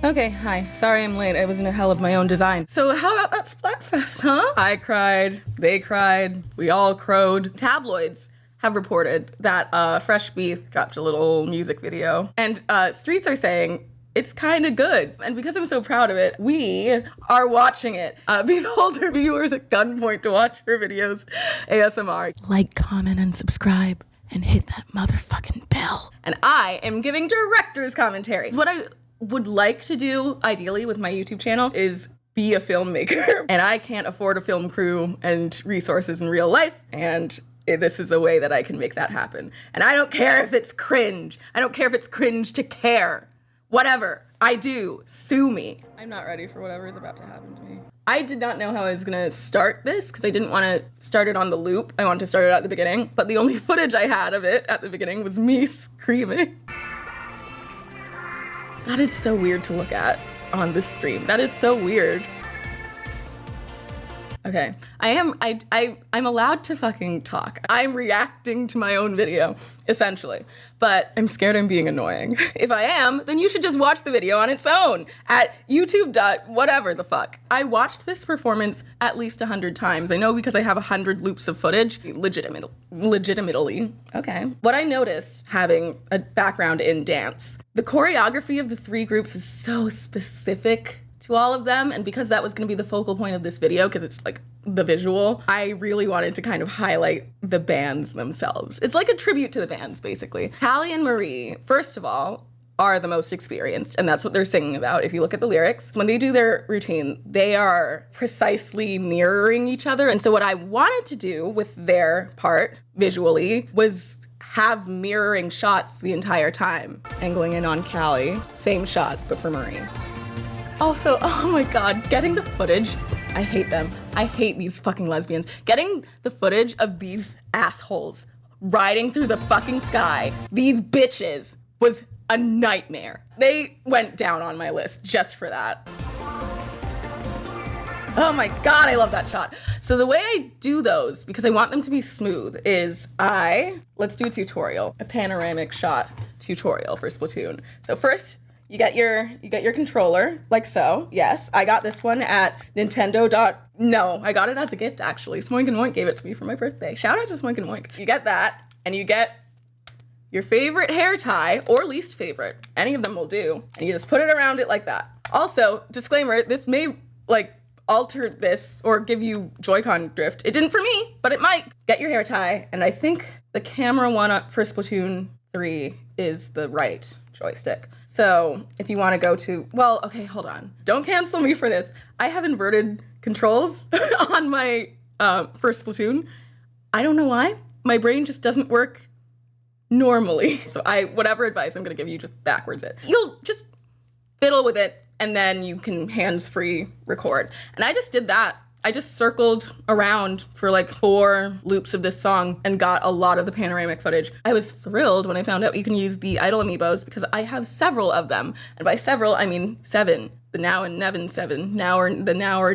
Okay, hi. Sorry I'm late. I was in a hell of my own design. So how about that Splatfest, huh? I cried, they cried, we all crowed. Tabloids have reported that Fresh Beeth dropped a little music video, and streets are saying it's kind of good. And because I'm so proud of it, we are watching it. We hold our viewers at gunpoint to watch her videos ASMR. Like, comment, and subscribe, and hit that motherfucking bell. And I am giving director's commentary. What I would like to do, ideally, with my YouTube channel is be a filmmaker. And I can't afford a film crew and resources in real life, and this is a way that I can make that happen. And I don't care if it's cringe. I don't care if it's cringe to care. Whatever I do, sue me. I'm not ready for whatever is about to happen to me. I did not know how I was gonna start this because I didn't want to start it on the loop. I wanted to start it at the beginning, but the only footage I had of it at the beginning was me screaming. That is so weird to look at on this stream. That is so weird. Okay, I'm allowed to fucking talk. I'm reacting to my own video, essentially, but I'm scared I'm being annoying. If I am, then you should just watch the video on its own at YouTube.whatever the fuck. I watched this performance at least 100 times. I know because I have 100 loops of footage, legitimately. Okay. What I noticed having a background in dance, the choreography of the three groups is so specific to all of them, and because that was going to be the focal point of this video, because it's like the visual, I really wanted to kind of highlight the bands themselves. It's like a tribute to the bands, basically. Callie and Marie, first of all, are the most experienced, and that's what they're singing about. If you look at the lyrics, when they do their routine, they are precisely mirroring each other. And so what I wanted to do with their part visually was have mirroring shots the entire time. Angling in on Callie, same shot, but for Marie. Also, oh my God, getting the footage, I hate them. I hate these fucking lesbians. Getting the footage of these assholes riding through the fucking sky, these bitches, was a nightmare. They went down on my list just for that. Oh my God, I love that shot. So the way I do those, because I want them to be smooth, is let's do a tutorial, a panoramic shot tutorial for Splatoon. So first, you get your controller, like so. Yes, I got this one at Nintendo. I got it as a gift, actually. Smoink and Woink gave it to me for my birthday. Shout out to Smoink and Woink. You get that, and you get your favorite hair tie, or least favorite. Any of them will do. And you just put it around it like that. Also, disclaimer, this may, alter this or give you Joy-Con drift. It didn't for me, but it might. Get your hair tie, and I think the camera one up for Splatoon 3 is the right joystick. So if you want to go to, okay, hold on. Don't cancel me for this. I have inverted controls on my first Splatoon. I don't know why. My brain just doesn't work normally. So whatever advice I'm going to give you, just backwards it. You'll just fiddle with it, and then you can hands-free record. And I just did that. I just circled around for 4 loops of this song and got a lot of the panoramic footage. I was thrilled when I found out you can use the idol amiibos because I have several of them. And by several, I mean 7. The now and never 7. Now or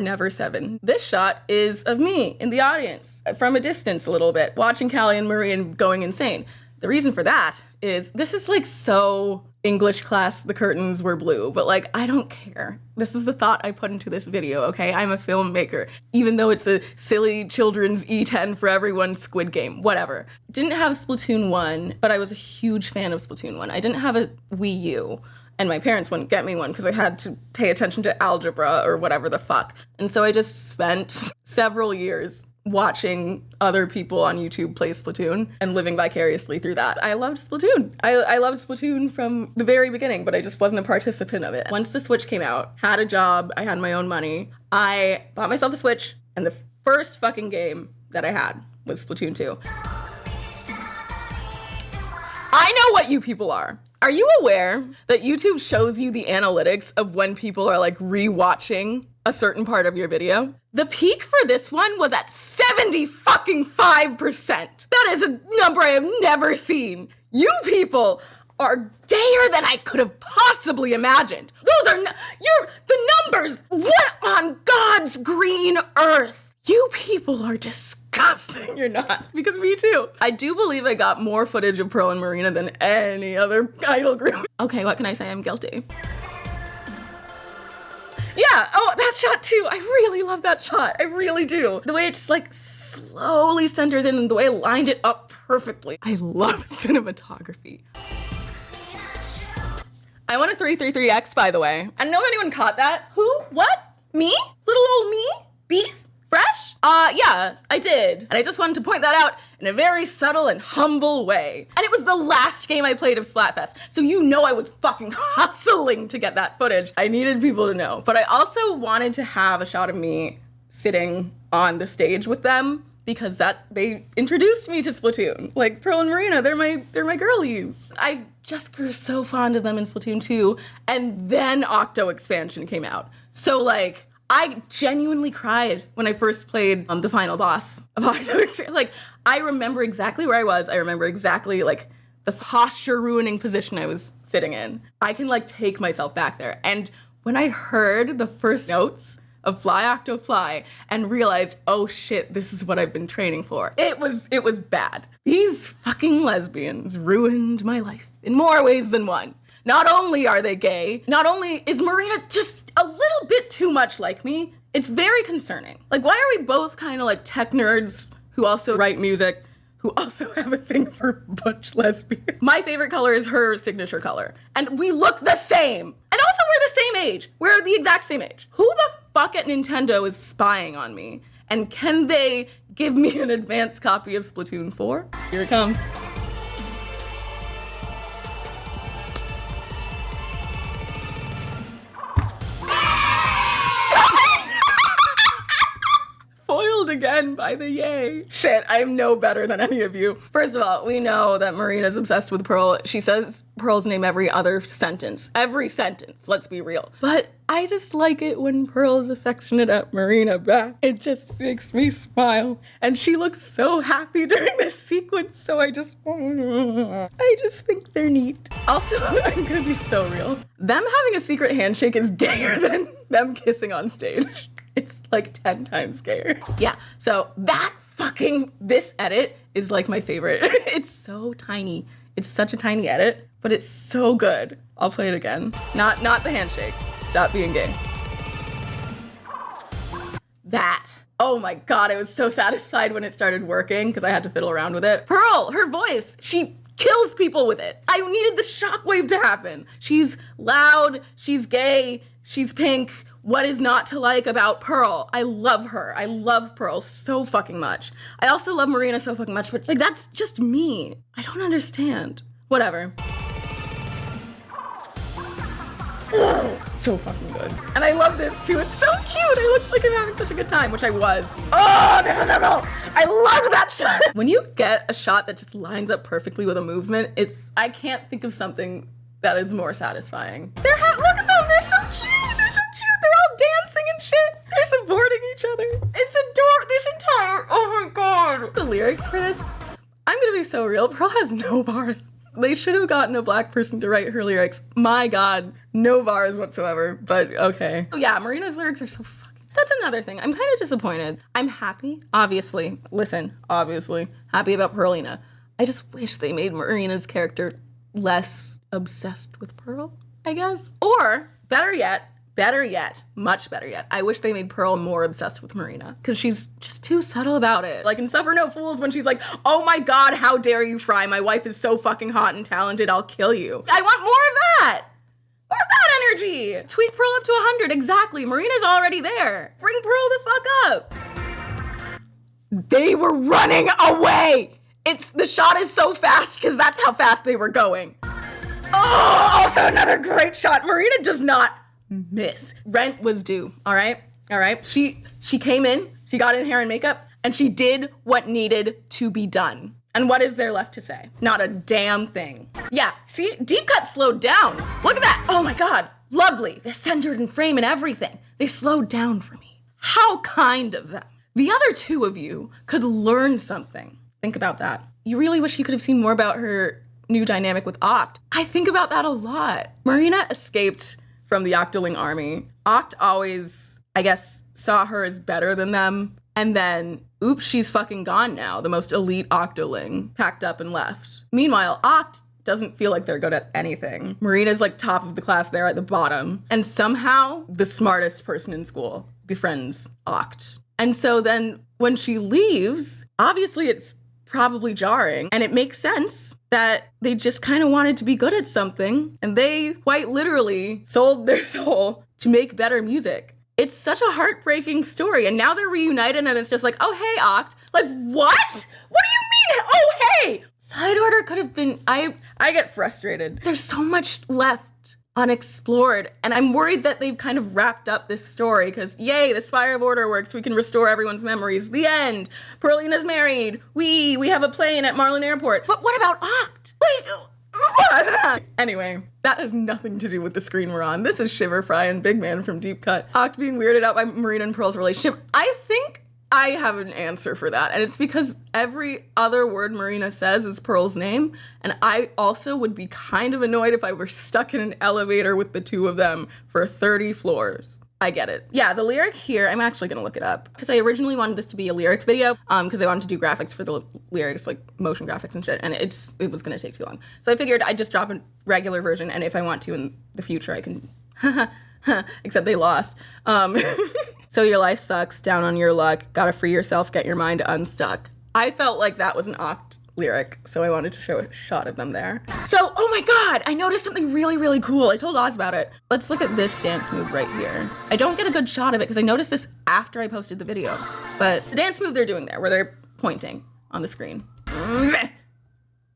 never 7. This shot is of me in the audience from a distance a little bit, watching Callie and Marie and going insane. The reason for that is this is so English class, the curtains were blue, but I don't care. This is the thought I put into this video, okay? I'm a filmmaker, even though it's a silly children's E10 for everyone Squid Game, whatever. Didn't have Splatoon 1, but I was a huge fan of Splatoon 1. I didn't have a Wii U, and my parents wouldn't get me one because I had to pay attention to algebra or whatever the fuck. And so I just spent several years watching other people on YouTube play Splatoon and living vicariously through that. I loved Splatoon. I loved Splatoon from the very beginning, but I just wasn't a participant of it. Once the Switch came out, had a job, I had my own money, I bought myself a Switch, and the first fucking game that I had was Splatoon 2. I know what you people are. Are you aware that YouTube shows you the analytics of when people are rewatching a certain part of your video? The peak for this one was at 70-fucking-5%. That is a number I have never seen. You people are gayer than I could have possibly imagined. Those are the numbers. What on God's green earth? You people are disgusting. You're not, because me too. I do believe I got more footage of Pearl and Marina than any other idol group. Okay, what can I say? I'm guilty. Yeah, oh, that shot too. I really love that shot. I really do. The way it just like slowly centers in and the way I lined it up perfectly. I love cinematography. I want a 333X, by the way. I don't know if anyone caught that. Who? What? Me? Little old me? Beeth? Fresh? Yeah, I did. And I just wanted to point that out in a very subtle and humble way. And it was the last game I played of Splatfest, so you know I was fucking hustling to get that footage. I needed people to know. But I also wanted to have a shot of me sitting on the stage with them because they introduced me to Splatoon. Like Pearl and Marina, they're my girlies. I just grew so fond of them in Splatoon 2, and then Octo expansion came out. So like, I genuinely cried when I first played the final boss of Octo expansion. Like, I remember exactly where I was. I remember exactly like the posture ruining position I was sitting in. I can like take myself back there. And when I heard the first notes of Fly Octo Fly and realized, oh shit, this is what I've been training for. It was bad. These fucking lesbians ruined my life in more ways than one. Not only are they gay, not only is Marina just a little bit too much like me, it's very concerning. Like, why are we both kind of like tech nerds who also write music, who also have a thing for butch lesbians? My favorite color is her signature color. And we look the same. And also we're the same age. We're the exact same age. Who the fuck at Nintendo is spying on me? And can they give me an advanced copy of Splatoon 4? Here it comes. Foiled again by the yay. Shit, I am no better than any of you. First of all, we know that Marina's obsessed with Pearl. She says Pearl's name every other sentence. Every sentence, let's be real. But I just like it when Pearl's affectionate at Marina back. It just makes me smile. And she looks so happy during this sequence, so I just think they're neat. Also, I'm gonna be so real. Them having a secret handshake is gayer than them kissing on stage. It's like 10 times gayer. Yeah, so this edit is like my favorite. It's so tiny. It's such a tiny edit, but it's so good. I'll play it again. Not the handshake. Stop being gay. That. Oh my God, I was so satisfied when it started working because I had to fiddle around with it. Pearl, her voice, she kills people with it. I needed the shockwave to happen. She's loud, she's gay, she's pink. What is not to like about Pearl? I love her. I love Pearl so fucking much. I also love Marina so fucking much, but like, that's just me. I don't understand. Whatever. Ugh, so fucking good. And I love this too. It's so cute. I look like I'm having such a good time, which I was. Oh, this was so cool. I love that shot. When you get a shot that just lines up perfectly with a movement, I can't think of something that is more satisfying. Look at them. They're so cute. Dancing and shit. They're supporting each other. It's this entire, oh my God. The lyrics for this, I'm gonna be so real. Pearl has no bars. They should have gotten a black person to write her lyrics. My God, no bars whatsoever, but okay. Oh yeah, Marina's lyrics are so fucking, that's another thing. I'm kind of disappointed. I'm happy, obviously happy about Pearlina. I just wish they made Marina's character less obsessed with Pearl, I guess. Or, better yet, much better yet, I wish they made Pearl more obsessed with Marina, because she's just too subtle about it. Like in Suffer No Fools, when she's like, oh my God, how dare you, Fry? My wife is so fucking hot and talented, I'll kill you. I want more of that. More of that energy. Tweak Pearl up to 100, exactly. Marina's already there. Bring Pearl the fuck up. They were running away. The shot is so fast, because that's how fast they were going. Oh, also another great shot. Marina does not miss. Rent was due, all right? She came in, she got in hair and makeup, and she did what needed to be done. And what is there left to say? Not a damn thing. Yeah, see, deep cut slowed down. Look at that. Oh my God, lovely. They're centered in frame and everything. They slowed down for me. How kind of them. The other two of you could learn something. Think about that. You really wish you could have seen more about her new dynamic with Oct. I think about that a lot. Marina escaped from the Octoling army. Oct always, I guess, saw her as better than them. And then, oops, she's fucking gone now. The most elite Octoling packed up and left. Meanwhile, Oct doesn't feel like they're good at anything. Marina's like top of the class, they're at the bottom. And somehow the smartest person in school befriends Oct. And so then when she leaves, obviously it's probably jarring. And it makes sense that they just kind of wanted to be good at something. And they quite literally sold their soul to make better music. It's such a heartbreaking story. And now they're reunited and it's just like, oh, hey, Oct. Like, what? What do you mean? Oh, hey. Side order could have been, I get frustrated. There's so much left unexplored. And I'm worried that they've kind of wrapped up this story because, yay, the Spire of Order works. We can restore everyone's memories. The end. Perlina's married. We have a plane at Marlin Airport. But what about Oct? Anyway, that has nothing to do with the screen we're on. This is Shiver Fry and Big Man from Deep Cut. Oct being weirded out by Marina and Pearl's relationship. I think I have an answer for that, and it's because every other word Marina says is Pearl's name, and I also would be kind of annoyed if I were stuck in an elevator with the two of them for 30 floors. I get it. Yeah, the lyric here, I'm actually gonna look it up, because I originally wanted this to be a lyric video, because I wanted to do graphics for the lyrics, like motion graphics and shit, and it was gonna take too long. So I figured I'd just drop a regular version, and if I want to in the future, I can, except they lost. So your life sucks, down on your luck, gotta free yourself, get your mind unstuck. I felt like that was an Oct lyric, so I wanted to show a shot of them there. So, oh my god, I noticed something really, really cool. I told Oz about it. Let's look at this dance move right here. I don't get a good shot of it because I noticed this after I posted the video, but the dance move they're doing there, where they're pointing on the screen.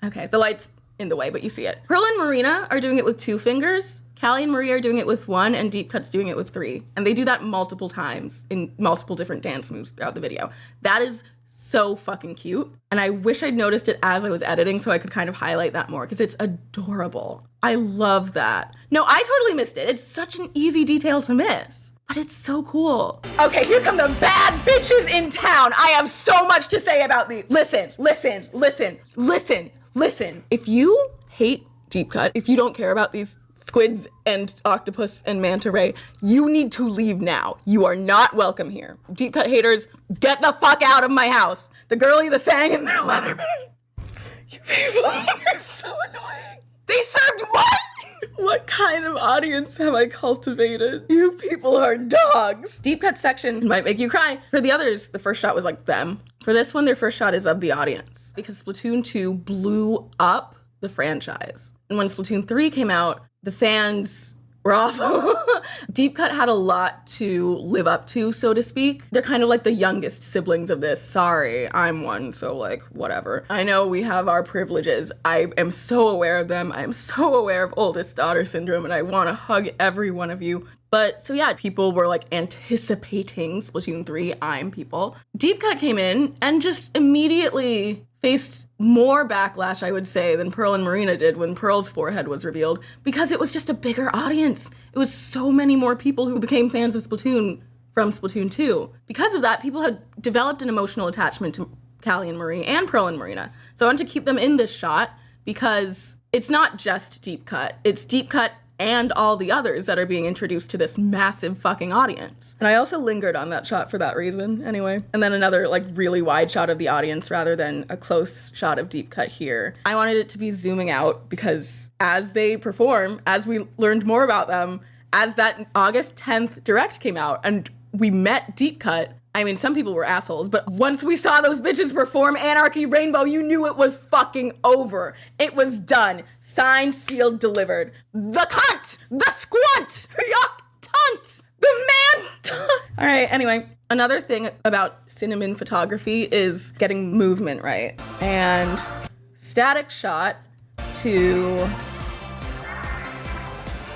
Okay, the light's in the way, but you see it. Pearl and Marina are doing it with 2 fingers. Callie and Marie are doing it with 1, and Deep Cut's doing it with 3. And they do that multiple times in multiple different dance moves throughout the video. That is so fucking cute. And I wish I'd noticed it as I was editing so I could kind of highlight that more, because it's adorable. I love that. No, I totally missed it. It's such an easy detail to miss, but it's so cool. Okay, here come the bad bitches in town. I have so much to say about these. Listen. If you hate Deep Cut, if you don't care about these squids and octopus and manta ray, you need to leave now. You are not welcome here. Deep Cut haters, get the fuck out of my house. The girly, the fang, and the Leatherman. You people are so annoying. They served what? What kind of audience have I cultivated? You people are dogs. Deep Cut section might make you cry. For the others, the first shot was like them. For this one, their first shot is of the audience, because Splatoon 2 blew up the franchise. And when Splatoon 3 came out, the fans were awful. Deep Cut had a lot to live up to, so to speak. They're kind of like the youngest siblings of this. Sorry, I'm one, so like, whatever. I know we have our privileges. I am so aware of them. I am so aware of oldest daughter syndrome, and I want to hug every one of you. But so yeah, people were like anticipating Splatoon 3, I'm people. Deep Cut came in and just immediately faced more backlash, I would say, than Pearl and Marina did when Pearl's forehead was revealed, because it was just a bigger audience. It was so many more people who became fans of Splatoon from Splatoon 2. Because of that, people had developed an emotional attachment to Callie and Marie and Pearl and Marina. So I wanted to keep them in this shot because it's not just Deep Cut. It's Deep Cut and all the others that are being introduced to this massive fucking audience. And I also lingered on that shot for that reason, anyway. And then another like really wide shot of the audience rather than a close shot of Deep Cut here. I wanted it to be zooming out because as they perform, as we learned more about them, as that August 10th direct came out and we met Deep Cut, I mean, some people were assholes, but once we saw those bitches perform Anarchy Rainbow, you knew it was fucking over. It was done. Signed, sealed, delivered. The cunt! The squunt! The tunt! The man tunt! All right, anyway, another thing about cinnamon photography is getting movement right. And static shot to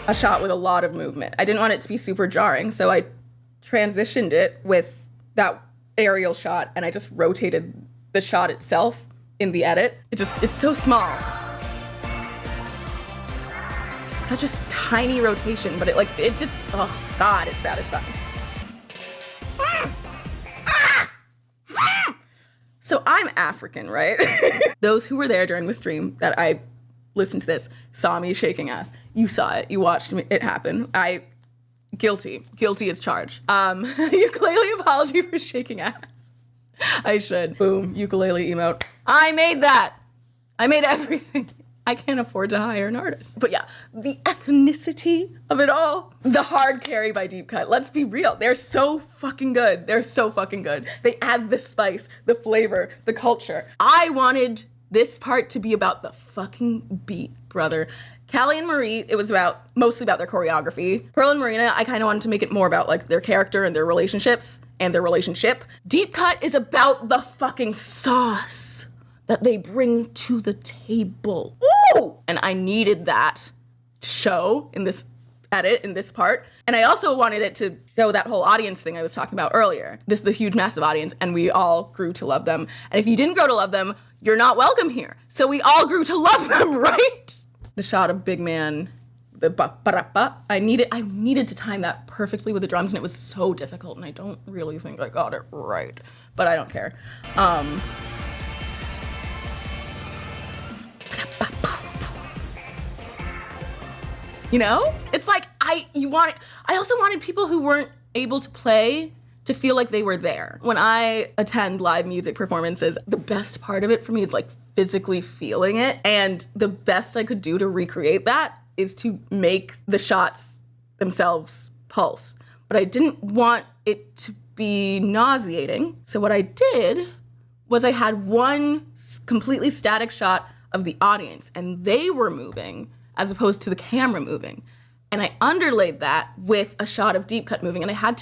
a shot with a lot of movement. I didn't want it to be super jarring, so I transitioned it with that aerial shot, and I just rotated the shot itself in the edit. It's so small. It's such a tiny rotation, but it just, oh God, it's satisfying. So I'm African, right? Those who were there during the stream that I listened to this saw me shaking ass. You saw it, you watched it happen. Guilty as charged. Ukulele apology for shaking ass. I should. Boom, ukulele emote. I made that. I made everything. I can't afford to hire an artist. But yeah, the ethnicity of it all, the hard carry by Deep Cut. Let's be real. They're so fucking good. They're so fucking good. They add the spice, the flavor, the culture. I wanted this part to be about the fucking beat, brother. Callie and Marie, it was mostly about their choreography. Pearl and Marina, I kind of wanted to make it more about like their character and their relationships and their relationship. Deep Cut is about the fucking sauce that they bring to the table. Ooh! And I needed that to show in this edit, in this part. And I also wanted it to show that whole audience thing I was talking about earlier. This is a huge, massive audience, and we all grew to love them. And if you didn't grow to love them, you're not welcome here. So we all grew to love them, right? The shot of Big Man, the ba-ba-da-ba, I needed to time that perfectly with the drums, and it was so difficult, and I don't really think I got it right, but I don't care. You know? It's like, I also wanted people who weren't able to play to feel like they were there. When I attend live music performances, the best part of it for me is like physically feeling it. And the best I could do to recreate that is to make the shots themselves pulse. But I didn't want it to be nauseating. So what I did was I had one completely static shot of the audience, and they were moving as opposed to the camera moving. And I underlaid that with a shot of Deep Cut moving, and I had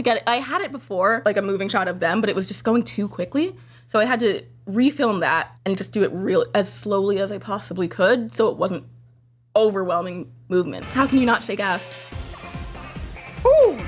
it before, like a moving shot of them, but it was just going too quickly. So I had to refilm that and just do it as slowly as I possibly could so it wasn't overwhelming movement. How can you not shake ass? Ooh.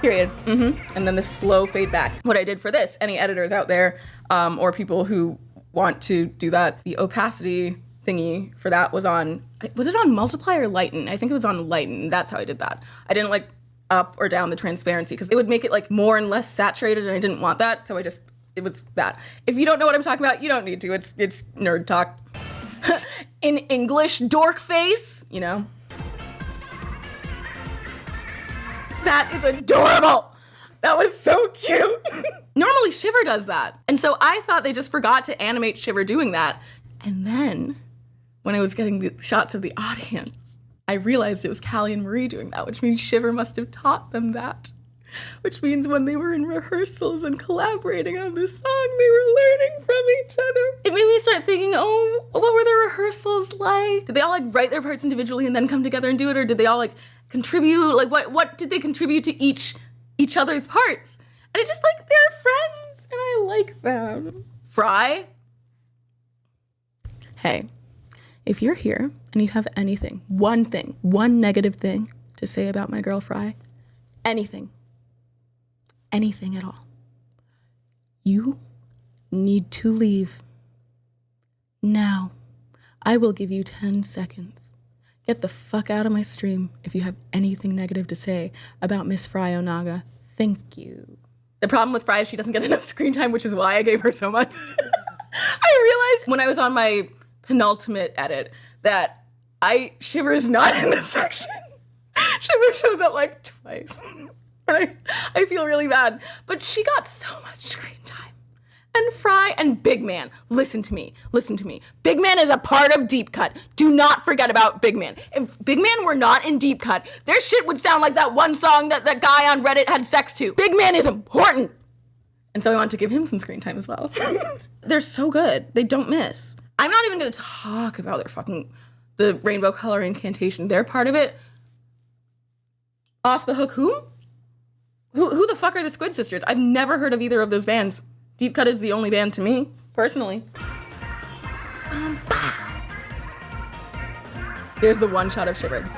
Period. And then the slow fade back. What I did for this, any editors out there, or people who want to do that, the opacity thingy for that was it on multiply or lighten? I think it was on lighten. That's how I did that. I didn't like up or down the transparency because it would make it like more and less saturated, and I didn't want that, so it was that. If you don't know what I'm talking about, you don't need to. It's nerd talk. In English, dork face, you know. That is adorable. That was so cute. Normally Shiver does that. And so I thought they just forgot to animate Shiver doing that. And then when I was getting the shots of the audience, I realized it was Callie and Marie doing that, which means Shiver must have taught them that. Which means when they were in rehearsals and collaborating on this song, they were learning from each other. It made me start thinking, oh, what were their rehearsals like? Did they all like write their parts individually and then come together and do it? Or did they all like contribute? Like what did they contribute to each other's parts? And it's just like, they're friends and I like them. Fry? Hey, if you're here and you have anything, one negative thing to say about my girl Fry, anything at all, you need to leave now. I will give you 10 seconds. Get the fuck out of my stream if you have anything negative to say about Miss Fry Onaga. Thank you. The problem with Fry is she doesn't get enough screen time, which is why I gave her so much. I realized when I was on my penultimate edit that Shiver is not in this section. Shiver shows up like twice. I feel really bad. But she got so much screen time. And Fry and Big Man, listen to me. Big Man is a part of Deep Cut. Do not forget about Big Man. If Big Man were not in Deep Cut, their shit would sound like that one song that that guy on Reddit had sex to. Big Man is important. And so I want to give him some screen time as well. They're so good. They don't miss. I'm not even going to talk about the rainbow color incantation. They're part of it. Off the Hook who? Who the fuck are the Squid Sisters? I've never heard of either of those bands. Deep Cut is the only band to me, personally. Here's the one shot of Shiver.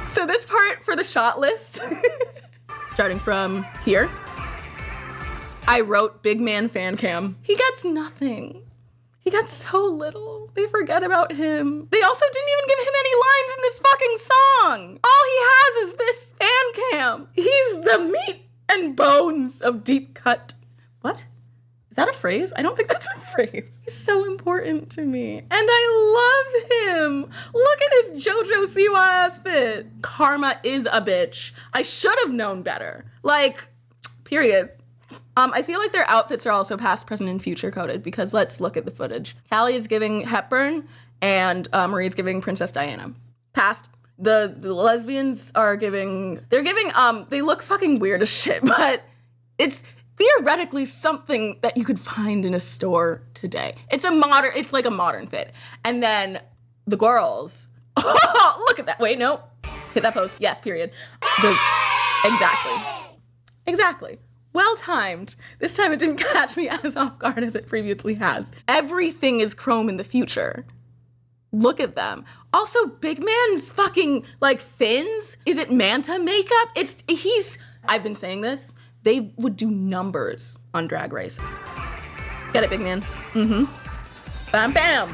So this part for the shot list, starting from here, I wrote Big Man fan cam. He gets nothing. He got so little. They forget about him. They also didn't even give him any lines in this fucking song. All he has is this fan cam. He's the meat and bones of Deep Cut. What? Is that a phrase? I don't think that's a phrase. He's so important to me. And I love him. Look at his JoJo Siwa ass fit. Karma is a bitch. I should have known better. Like, period. I feel like their outfits are also past, present, and future coded because let's look at the footage. Callie is giving Hepburn and Marie's giving Princess Diana. Past. The lesbians are giving, they look fucking weird as shit, but it's theoretically something that you could find in a store today. It's like a modern fit. And then the girls, oh, look at that. Wait, no. Hit that pose. Yes, period. Exactly. Well timed. This time it didn't catch me as off guard as it previously has. Everything is chrome in the future. Look at them. Also, Big Man's fucking, like, fins? Is it Manta makeup? I've been saying this. They would do numbers on Drag Race. Get it, Big Man? Mm-hmm. Bam, bam.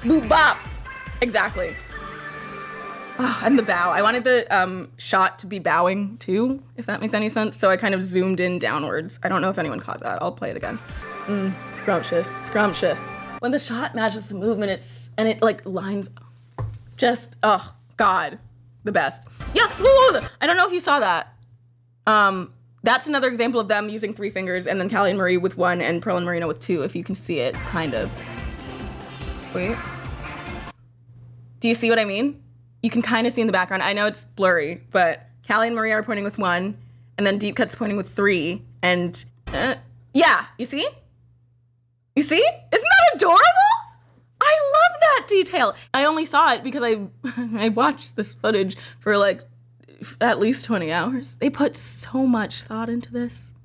Boop, bop. Exactly. Oh, and the bow. I wanted the shot to be bowing, too, if that makes any sense. So I kind of zoomed in downwards. I don't know if anyone caught that. I'll play it again. Scrumptious. When the shot matches the movement, it like lines, just, oh, God, the best. Yeah, I don't know if you saw that. That's another example of them using 3 fingers, and then Callie and Marie with 1, and Pearl and Marina with 2, if you can see it, kind of. Wait. Do you see what I mean? You can kind of see in the background. I know it's blurry, but Callie and Marie are pointing with 1, and then Deep Cut's pointing with 3, and, yeah, you see? You see? Isn't that adorable? I love that detail. I only saw it because I watched this footage for like at least 20 hours. They put so much thought into this.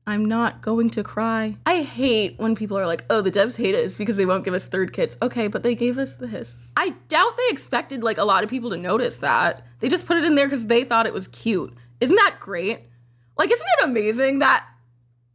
I'm not going to cry. I hate when people are like, oh, the devs hate us because they won't give us third kits. Okay, but they gave us this. I doubt they expected like a lot of people to notice that. They just put it in there because they thought it was cute. Isn't that great? Like, isn't it amazing that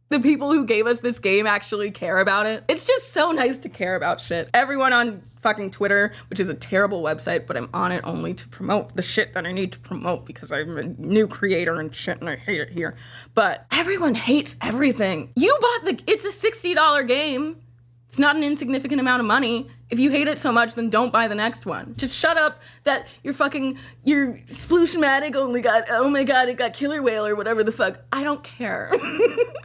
the people who gave us this game actually care about it? It's just so nice to care about shit. Everyone on fucking Twitter, which is a terrible website, but I'm on it only to promote the shit that I need to promote because I'm a new creator and shit and I hate it here. But everyone hates everything. It's a $60 game. It's not an insignificant amount of money. If you hate it so much, then don't buy the next one. Just shut up that your Splooshmatic only got, oh my God, it got Killer Whale or whatever the fuck. I don't care.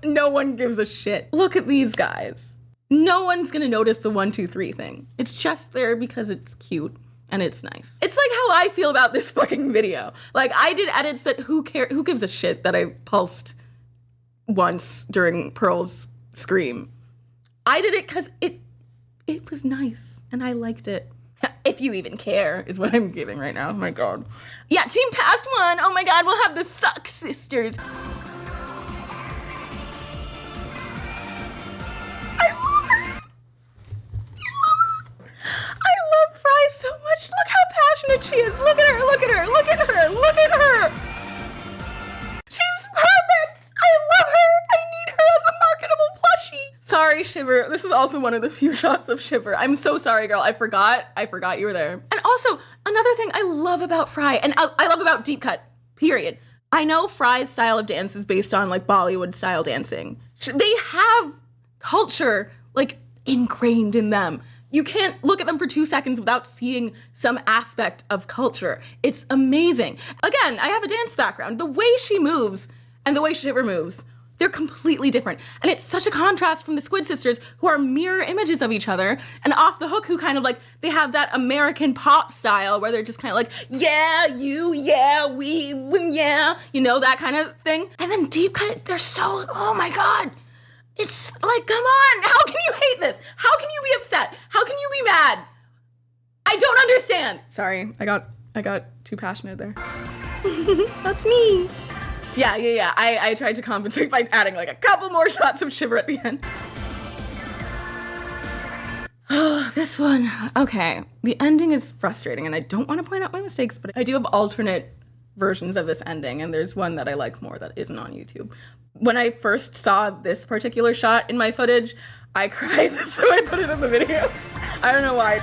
No one gives a shit. Look at these guys. No one's gonna notice the 1, 2, 3 thing. It's just there because it's cute and it's nice. It's like how I feel about this fucking video. Like, I did edits that who gives a shit that I pulsed once during Pearl's scream. I did it because it was nice and I liked it. If you even care is what I'm giving right now. Oh my God. Yeah, Team Past 1. Oh my God, we'll have the Suck Sisters. I love Fry so much. Look how passionate she is. Look at her. She's perfect. I love her. I need her as a marketable plushie. Sorry, Shiver. This is also one of the few shots of Shiver. I'm so sorry, girl. I forgot you were there. And also, another thing I love about Fry, and I love about Deep Cut, period. I know Fry's style of dance is based on, like, Bollywood style dancing. They have culture, like, ingrained in them. You can't look at them for 2 seconds without seeing some aspect of culture. It's amazing. Again, I have a dance background. The way she moves and the way Shiver moves, they're completely different. And it's such a contrast from the Squid Sisters, who are mirror images of each other, and Off the Hook, who kind of like, they have that American pop style where they're just kind of like, yeah, you, yeah, we, yeah, you know, that kind of thing. And then Deep Cut, they're so, oh my God. It's like, come on, how can you hate this? How can you be upset? How can you be mad? I don't understand. Sorry, I got too passionate there. That's me. Yeah. I tried to compensate by adding like a couple more shots of Shiver at the end. Oh, this one. Okay, the ending is frustrating and I don't want to point out my mistakes, but I do have alternate versions of this ending, and there's one that I like more that isn't on YouTube. When I first saw this particular shot in my footage, I cried, so I put it in the video. I don't know why,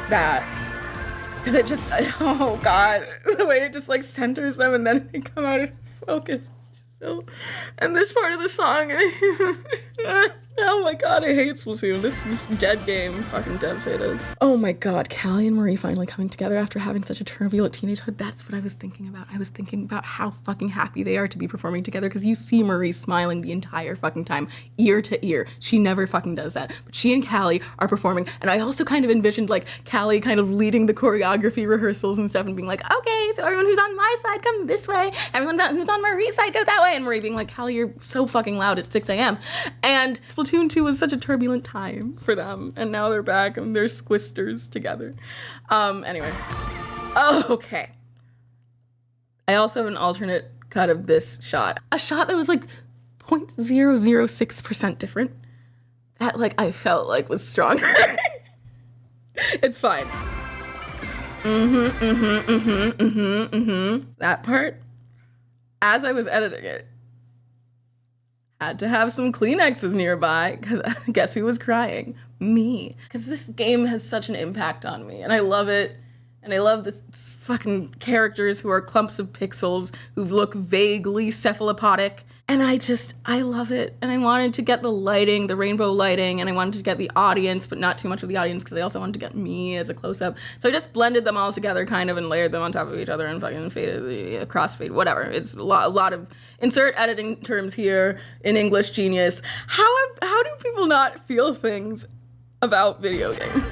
that. Because it just, oh God, the way it just like centers them and then they come out of focus. It's just So, and this part of the song, oh my god, I hate Splatoon. This dead game, fucking devs. Oh my god, Callie and Marie finally coming together after having such a turbulent teenagehood. That's what I was thinking about. I was thinking about how fucking happy they are to be performing together, because you see Marie smiling the entire fucking time, ear to ear. She never fucking does that. But she and Callie are performing, and I also kind of envisioned like Callie kind of leading the choreography rehearsals and stuff and being like, okay, so everyone who's on my side come this way, everyone who's on Marie's side go that way, and Marie being like, Callie, you're so fucking loud at 6 a.m. And Splatoon 2 was such a turbulent time for them, and now they're back and they're squisters together. Anyway. Oh, okay. I also have an alternate cut of this shot. A shot that was like 0.006% different. That like I felt like was stronger. It's fine. That part, as I was editing it, had to have some Kleenexes nearby, because guess who was crying? Me. Because this game has such an impact on me, and I love it. And I love the fucking characters who are clumps of pixels who look vaguely cephalopodic. And I love it. And I wanted to get the lighting, the rainbow lighting, and I wanted to get the audience, but not too much of the audience, because I also wanted to get me as a close-up. So I just blended them all together kind of and layered them on top of each other and fucking faded, crossfade, whatever. It's a lot of insert editing terms here in English genius. How do people not feel things about video games?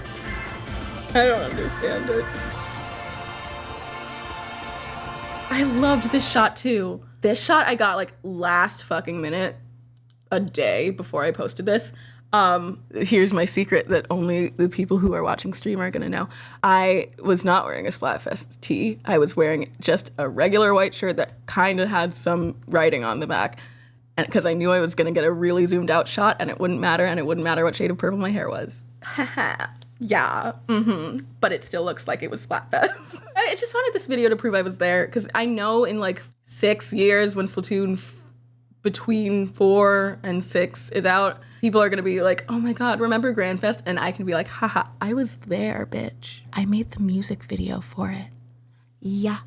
I don't understand it. I loved this shot too. This shot I got like last fucking minute, a day before I posted this. Here's my secret that only the people who are watching stream are gonna know. I was not wearing a Splatfest tee. I was wearing just a regular white shirt that kind of had some writing on the back. And because I knew I was gonna get a really zoomed out shot and it wouldn't matter what shade of purple my hair was. Haha. Yeah, but it still looks like it was Splatfest. I just wanted this video to prove I was there, because I know in like 6 years when Splatoon between 4 and 6 is out, people are gonna be like, oh my god, remember grandfest? And I can be like, haha, I was there, bitch. I made the music video for it. Yeah.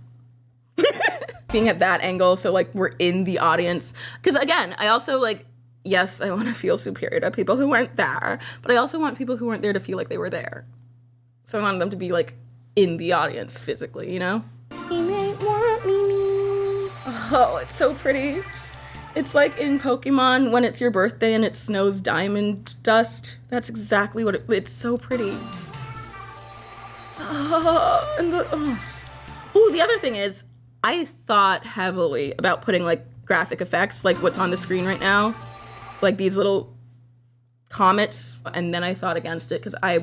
Being at that angle, so like we're in the audience. Because again, I also like, yes, I want to feel superior to people who weren't there, but I also want people who weren't there to feel like they were there. So I wanted them to be like in the audience physically, you know? Oh, it's so pretty. It's like in Pokemon when it's your birthday and it snows diamond dust. That's exactly what it's so pretty. Oh, and the other thing is, I thought heavily about putting like graphic effects, like what's on the screen right now. Like these little comets, and then I thought against it because I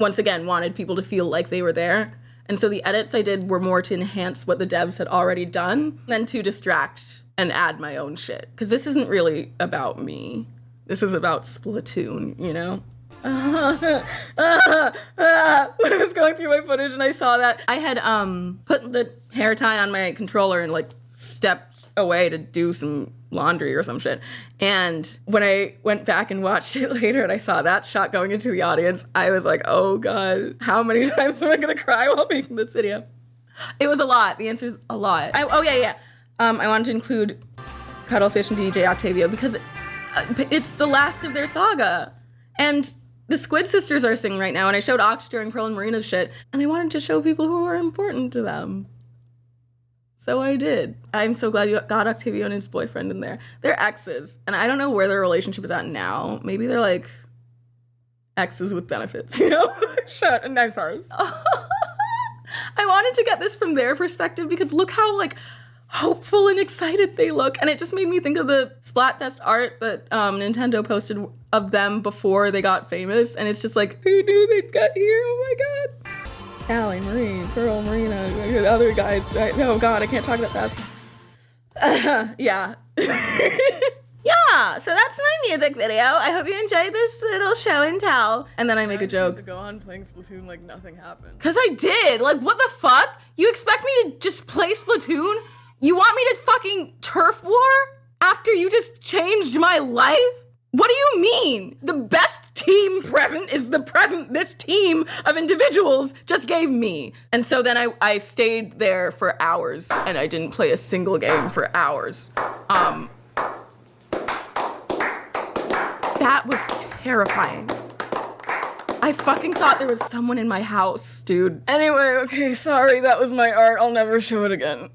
once again wanted people to feel like they were there. And so the edits I did were more to enhance what the devs had already done than to distract and add my own shit. Because this isn't really about me. This is about Splatoon, you know? When I was going through my footage and I saw that, I had put the hair tie on my controller and like stepped away to do some laundry or some shit. And when I went back and watched it later and I saw that shot going into the audience, I was like, oh god, how many times am I gonna cry while making this video? It was a lot. The answer is a lot. I wanted to include Cuddlefish and DJ Octavio because it's the last of their saga. And the Squid Sisters are singing right now, and I showed Oct during Pearl and Marina's shit, and I wanted to show people who are important to them. So I did. I'm so glad you got Octavio and his boyfriend in there. They're exes, and I don't know where their relationship is at now. Maybe they're like exes with benefits, you know? Shut. I'm sorry. I wanted to get this from their perspective because look how like hopeful and excited they look, and it just made me think of the Splatfest art that Nintendo posted of them before they got famous, and it's just like, who knew they'd get here? Oh my god. Allie, Marie, Pearl, Marina, the other guys. Oh god, I can't talk that fast. Yeah. Yeah, so that's my music video. I hope you enjoyed this little show and tell. And then I make a joke. To go on playing Splatoon like nothing happened. Cause I did. Like, what the fuck? You expect me to just play Splatoon? You want me to fucking turf war after you just changed my life? What do you mean? The best team present is the present this team of individuals just gave me. And so then I stayed there for hours and I didn't play a single game for hours. That was terrifying. I fucking thought there was someone in my house, dude. Anyway, okay, sorry, that was my art. I'll never show it again.